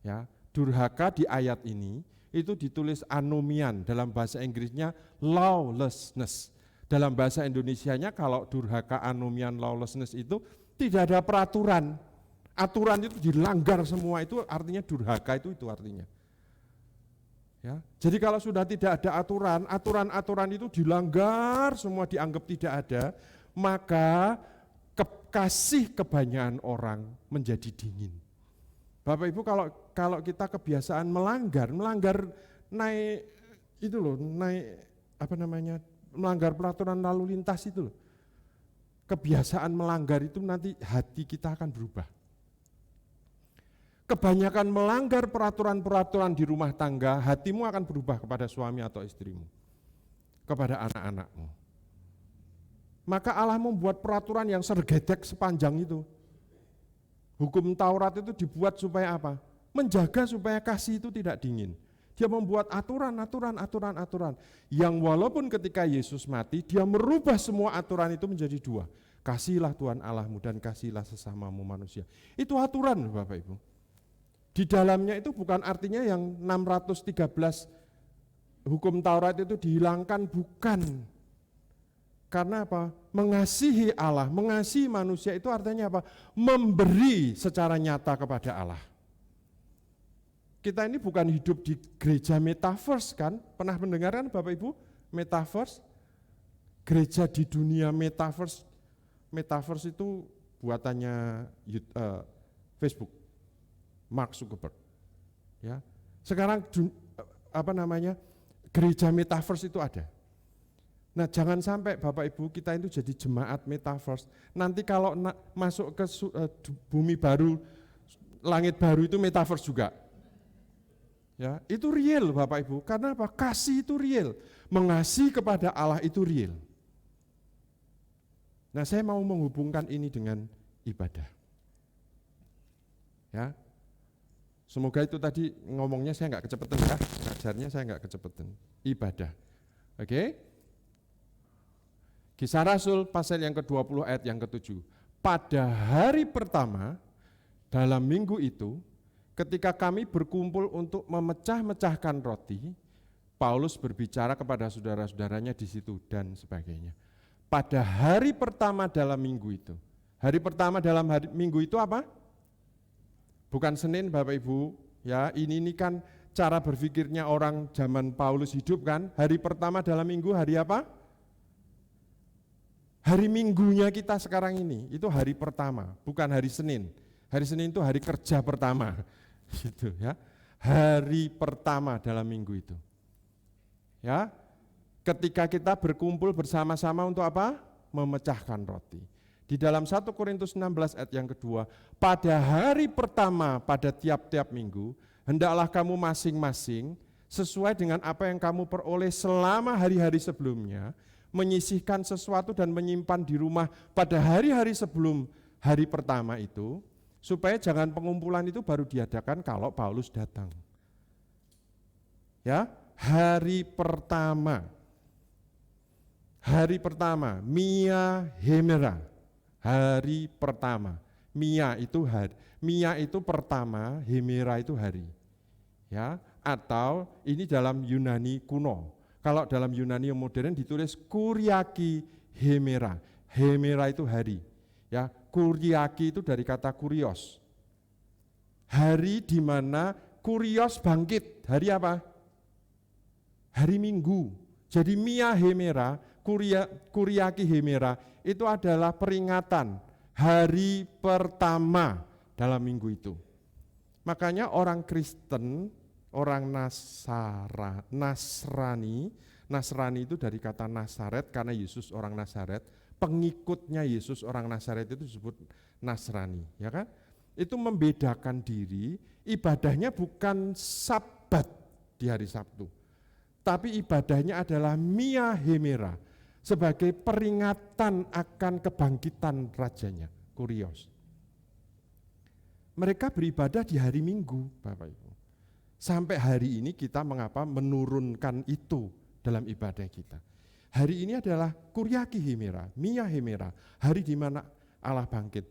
Ya, durhaka di ayat ini itu ditulis anomian, dalam bahasa Inggrisnya lawlessness. Dalam bahasa Indonesianya kalau durhaka, anomian, lawlessness itu tidak ada peraturan. Aturan itu dilanggar semua, itu artinya durhaka itu artinya. Ya. Jadi kalau sudah tidak ada aturan itu dilanggar, semua dianggap tidak ada, maka kasih kebanyakan orang menjadi dingin. Bapak Ibu, kalau kita kebiasaan melanggar naik itu loh, melanggar peraturan lalu lintas itu loh. Kebiasaan melanggar itu nanti hati kita akan berubah. Kebanyakan melanggar peraturan-peraturan di rumah tangga, hatimu akan berubah kepada suami atau istrimu, kepada anak-anakmu. Maka Allah membuat peraturan yang sergedek sepanjang itu. Hukum Taurat itu dibuat supaya apa? Menjaga supaya kasih itu tidak dingin. Dia membuat aturan yang walaupun ketika Yesus mati, dia merubah semua aturan itu menjadi dua. Kasihilah Tuhan Allahmu dan kasihilah sesamamu manusia. Itu aturan Bapak Ibu. Di dalamnya itu bukan artinya yang 613 hukum Taurat itu dihilangkan, bukan. Karena apa? Mengasihi Allah, mengasihi manusia itu artinya apa? Memberi secara nyata kepada Allah. Kita ini bukan hidup di gereja metaverse kan? Pernah mendengar kan Bapak Ibu? Metaverse? Gereja di dunia metaverse. Metaverse itu buatannya Facebook, Mark Zuckerberg. Ya. Sekarang gereja metaverse itu ada. Nah, jangan sampai Bapak Ibu kita itu jadi jemaat metaverse. Nanti kalau masuk ke bumi baru, langit baru itu metaverse juga. Ya, itu real Bapak Ibu. Karena apa? Kasih itu real. Mengasihi kepada Allah itu real. Nah, saya mau menghubungkan ini dengan ibadah. Ya. Semoga itu tadi ngomongnya saya enggak kecepatan ya. Ngajarnya saya enggak kecepatan. Ibadah. Oke? Kisah Rasul pasal yang ke-20 ayat yang ke-7. Pada hari pertama dalam minggu itu, ketika kami berkumpul untuk memecah-mecahkan roti, Paulus berbicara kepada saudara-saudaranya di situ dan sebagainya. Pada hari pertama dalam minggu itu. Hari pertama dalam minggu itu apa? bukan Senin Bapak Ibu. Ya, ini kan cara berpikirnya orang zaman Paulus hidup kan. Hari pertama dalam minggu hari apa? Hari Minggunya kita sekarang ini itu hari pertama, bukan hari Senin. Hari Senin itu hari kerja pertama, gitu ya. Hari pertama dalam minggu itu. Ya, ketika kita berkumpul bersama-sama untuk apa? Memecahkan roti. Di dalam 1 Korintus 16 ayat yang kedua, pada hari pertama pada tiap-tiap minggu, hendaklah kamu masing-masing sesuai dengan apa yang kamu peroleh selama hari-hari sebelumnya, menyisihkan sesuatu dan menyimpan di rumah pada hari-hari sebelum hari pertama itu, supaya jangan pengumpulan itu baru diadakan kalau Paulus datang. Ya, hari pertama, Mia Hemera, hari pertama. Mia itu hari, Mia itu pertama, Hemera itu hari. Ya, atau ini dalam Yunani kuno. Kalau dalam Yunani yang modern ditulis Kuriaki Hemera. Hemera itu hari. Ya, Kuriaki itu dari kata kurios. Hari di mana kurios bangkit. Hari apa? Hari Minggu. Jadi Mia Hemera, Kuriaki Hemera itu adalah peringatan hari pertama dalam minggu itu. Makanya orang Kristen, orang Nasrani itu dari kata Nasaret karena Yesus orang Nasaret, pengikutnya Yesus orang Nasaret itu disebut Nasrani, ya kan? Itu membedakan diri, ibadahnya bukan Sabat di hari Sabtu, tapi ibadahnya adalah Mia Hemera sebagai peringatan akan kebangkitan rajanya, kurios. Mereka beribadah di hari Minggu, Bapak Ibu. Sampai hari ini kita mengapa menurunkan itu dalam ibadah kita. Hari ini adalah Kuriaki Hemera, Mia Hemera, hari di mana Allah bangkit.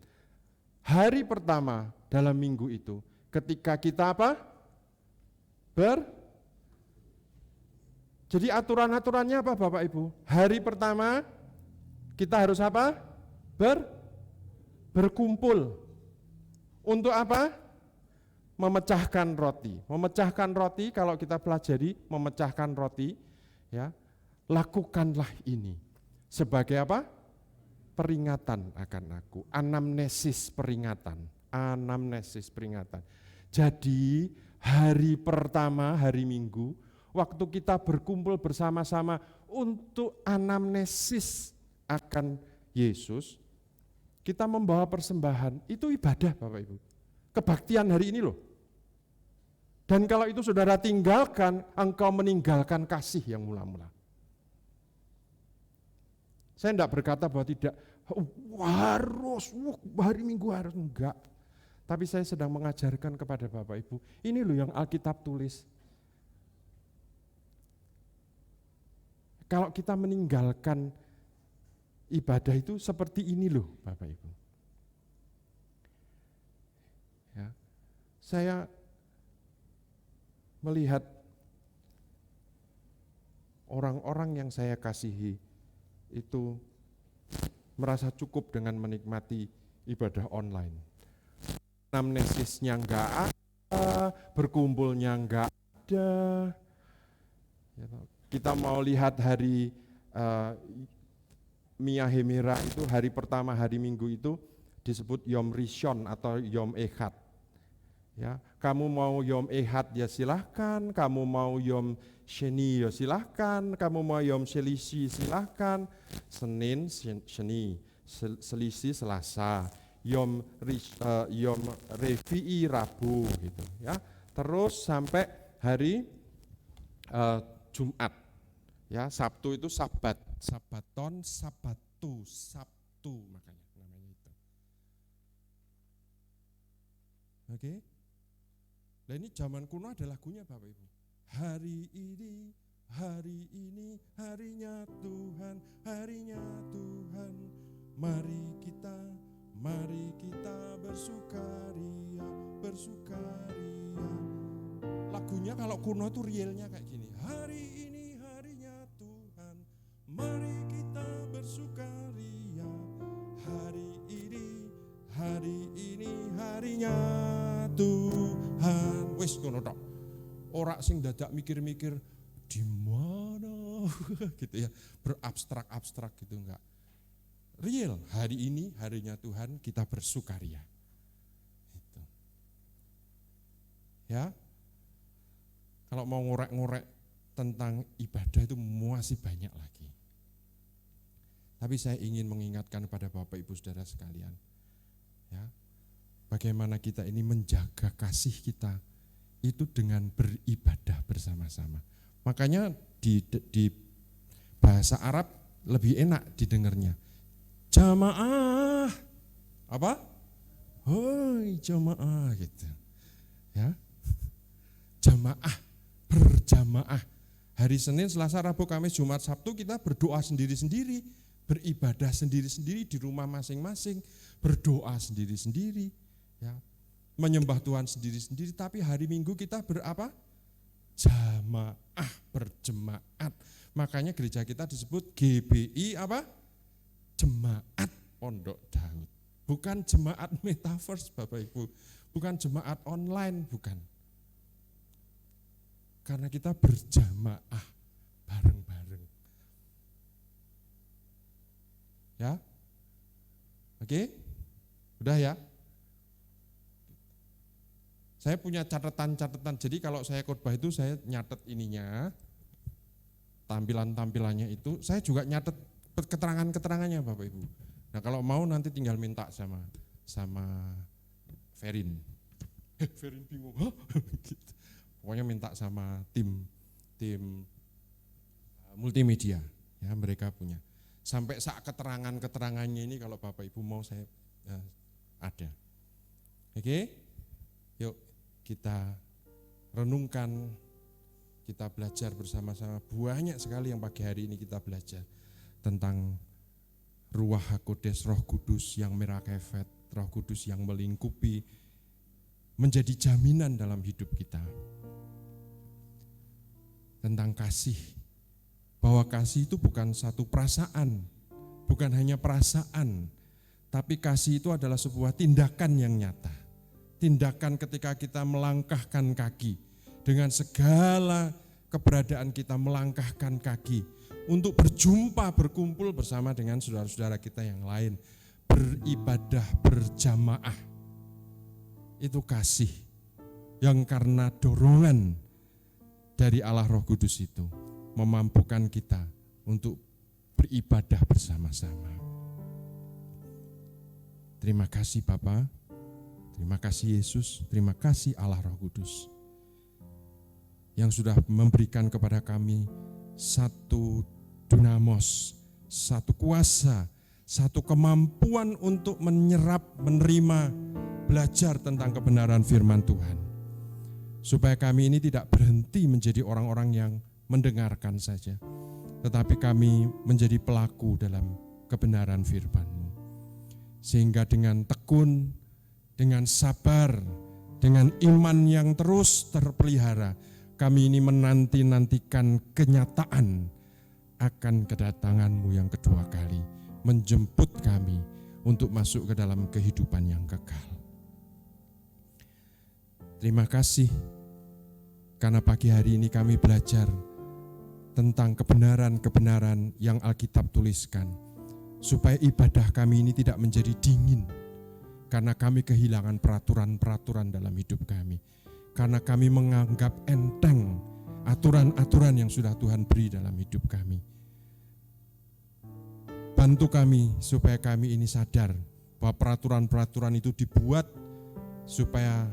Hari pertama dalam minggu itu, ketika kita apa? Jadi aturan-aturannya apa Bapak Ibu? Hari pertama kita harus apa? Berkumpul. Untuk apa? Memecahkan roti. Memecahkan roti kalau kita pelajari memecahkan roti, ya. Lakukanlah ini sebagai apa? Peringatan akan aku. Anamnesis peringatan. Jadi hari pertama, hari Minggu, waktu kita berkumpul bersama-sama untuk anamnesis akan Yesus, kita membawa persembahan, itu ibadah Bapak Ibu. Kebaktian hari ini loh. Dan kalau itu saudara tinggalkan, engkau meninggalkan kasih yang mula-mula. Saya tidak berkata bahwa tidak harus hari Minggu harus, enggak. Tapi saya sedang mengajarkan kepada Bapak Ibu, ini loh yang Alkitab tulis. Kalau kita meninggalkan ibadah itu seperti ini loh Bapak Ibu. Ya, saya melihat orang-orang yang saya kasihi itu merasa cukup dengan menikmati ibadah online. Anamnesisnya enggak ada, berkumpulnya enggak ada. Kita mau lihat hari Mia Hemera itu hari pertama hari Minggu itu disebut Yom Rishon atau Yom Ehad. Ya, kamu mau Yom Ehad ya silahkan, kamu mau Yom Sheni ya silahkan, kamu mau Yom Selisi silahkan, Senin, Sheni, Selisi, Selasa, Yom Revi'i, Rabu gitu ya. Terus sampai hari Jumat. Ya, Sabtu itu Sabat, Sabaton, Sabatu makanya namanya itu. Oke. Nah ini zaman kuno ada lagunya Bapak Ibu. Hari ini harinya Tuhan, mari kita bersukaria. Lagunya kalau kuno itu realnya kayak gini. Hari ini harinya Tuhan, mari kita bersukaria. Hari ini harinya Tuhan. ora sing dadak mikir-mikir di mana gitu ya, berabstrak-abstrak gitu, enggak. Real, hari ini harinya Tuhan, kita bersukaria. Gitu. Ya. Kalau mau ngorek-ngorek tentang ibadah itu masih banyak lagi. Tapi saya ingin mengingatkan pada Bapak Ibu Saudara sekalian, ya, bagaimana kita ini menjaga kasih kita itu dengan beribadah bersama-sama. Makanya di bahasa Arab lebih enak didengarnya. Jamaah, apa? Hoi jamaah gitu. Ya. Jamaah, berjamaah. Hari Senin, Selasa, Rabu, Kamis, Jumat, Sabtu kita berdoa sendiri-sendiri, beribadah sendiri-sendiri di rumah masing-masing, berdoa sendiri-sendiri, ya. Menyembah Tuhan sendiri-sendiri, tapi hari Minggu kita berapa? Jamaah, berjemaat. Makanya gereja kita disebut GBI apa? Jemaat Pondok Daud. Bukan jemaat metaverse Bapak Ibu, bukan jemaat online, bukan. Karena kita berjamaah bareng-bareng. Ya? Oke? Udah ya? Saya punya catatan-catatan, jadi kalau saya khotbah itu saya nyatet ininya, tampilannya itu, saya juga nyatet keterangannya Bapak Ibu. Nah kalau mau nanti tinggal minta sama Ferin. Ferin bingung, gitu. Pokoknya minta sama tim multimedia, ya mereka punya. Sampai saat keterangannya ini kalau Bapak Ibu mau saya ada. Oke? Yuk kita renungkan, kita belajar bersama-sama. Banyak sekali yang pagi hari ini kita belajar tentang Ruach HaKodes, Roh Kudus yang merakefet, Roh Kudus yang melingkupi, menjadi jaminan dalam hidup kita. Tentang kasih, bahwa kasih itu bukan satu perasaan, bukan hanya perasaan, tapi kasih itu adalah sebuah tindakan yang nyata. Tindakan ketika kita melangkahkan kaki, dengan segala keberadaan kita melangkahkan kaki, untuk berjumpa, berkumpul bersama dengan saudara-saudara kita yang lain, beribadah berjamaah. Itu kasih yang karena dorongan dari Allah Roh Kudus itu memampukan kita untuk beribadah bersama-sama. Terima kasih Bapa, terima kasih Yesus, terima kasih Allah Roh Kudus yang sudah memberikan kepada kami satu dunamos, satu kuasa, satu kemampuan untuk menyerap, menerima, belajar tentang kebenaran firman Tuhan. Supaya kami ini tidak berhenti menjadi orang-orang yang mendengarkan saja, tetapi kami menjadi pelaku dalam kebenaran firman-Mu. Sehingga dengan tekun, dengan sabar, dengan iman yang terus terpelihara, kami ini menanti-nantikan kenyataan akan kedatangan-Mu yang kedua kali, menjemput kami untuk masuk ke dalam kehidupan yang kekal. Terima kasih karena pagi hari ini kami belajar tentang kebenaran-kebenaran yang Alkitab tuliskan, supaya ibadah kami ini tidak menjadi dingin, karena kami kehilangan peraturan-peraturan dalam hidup kami. Karena kami menganggap enteng aturan-aturan yang sudah Tuhan beri dalam hidup kami. Bantu kami supaya kami ini sadar bahwa peraturan-peraturan itu dibuat supaya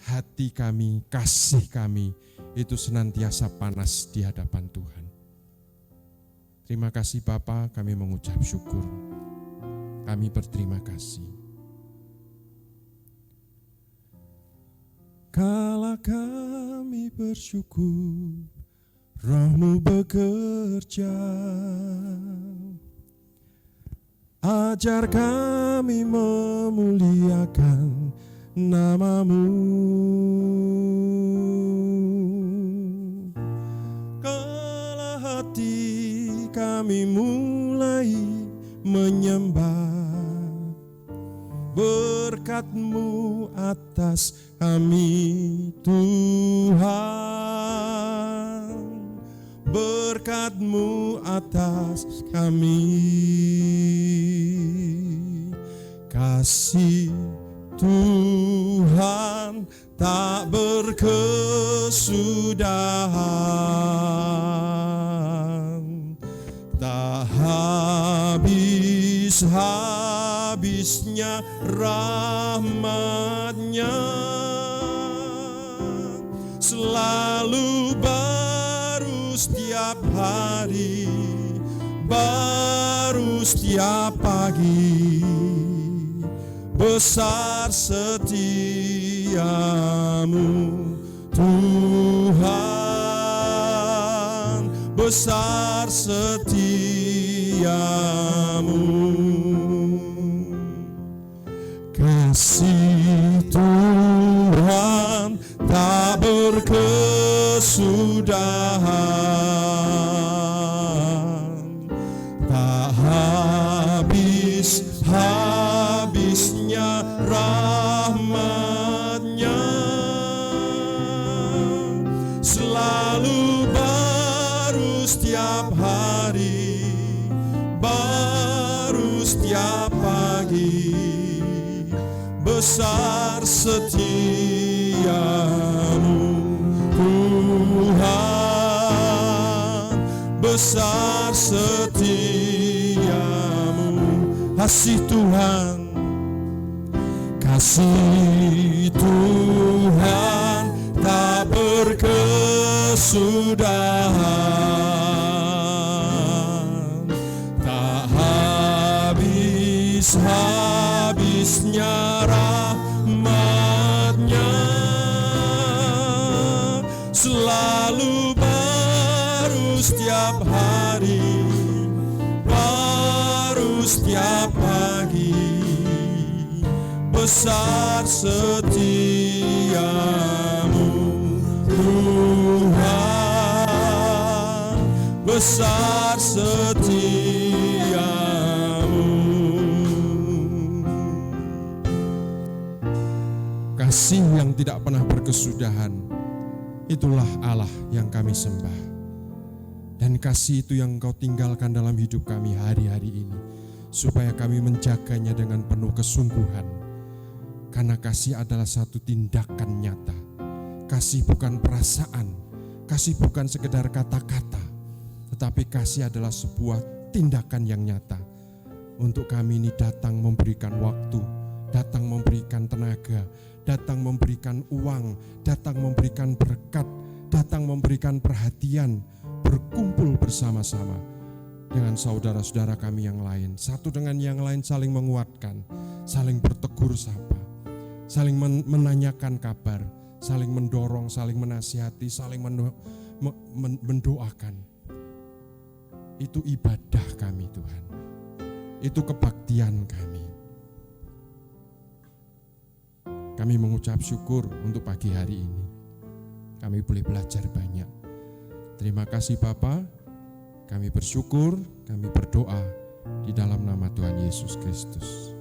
hati kami, kasih kami itu senantiasa panas di hadapan Tuhan. Terima kasih Bapa, kami mengucap syukur. Kami berterima kasih. Kala kami bersyukur, Roh-Mu bekerja. Ajar kami memuliakan nama-Mu. Kala hati kami mulai menyembah, berkat-Mu atas kami Tuhan. rahmat-Mu atas kami. Kasih Tuhan tak berkesudahan, tak habis-habisnya rahmat-Nya, selalu baru setiap hari, baru setiap pagi. Besar setiamu Tuhan, besar setiamu. Kasih Tuhan tak berkesudahan, tak habis-habisnya rahmat-Nya, selalu baru setiap hari, baru setiap pagi. Besar setiamu Tuhan, besar setiamu. Kasih Tuhan, kasih Tuhan tak berkesudahan, tak habis-habisnya rahmat-Nya, selalu baru setiap hari, baru setiap pagi. Besar setiamu Tuhan, besar setiamu. Kasih yang tidak pernah berkesudahan, itulah Allah yang kami sembah. Dan kasih itu yang Engkau tinggalkan dalam hidup kami hari-hari ini, supaya kami menjaganya dengan penuh kesungguhan. Karena kasih adalah satu tindakan nyata. Kasih bukan perasaan, kasih bukan sekedar kata-kata, tetapi kasih adalah sebuah tindakan yang nyata. Untuk kami ini datang memberikan waktu, datang memberikan tenaga, datang memberikan uang, datang memberikan berkat, datang memberikan perhatian, berkumpul bersama-sama dengan saudara-saudara kami yang lain, satu dengan yang lain saling menguatkan, saling bertegur sapa, saling menanyakan kabar, saling mendorong, saling menasihati, saling mendoakan. Itu ibadah kami Tuhan, itu kebaktian kami. Kami mengucap syukur untuk pagi hari ini, kami boleh belajar banyak. Terima kasih Bapa, kami bersyukur, kami berdoa di dalam nama Tuhan Yesus Kristus.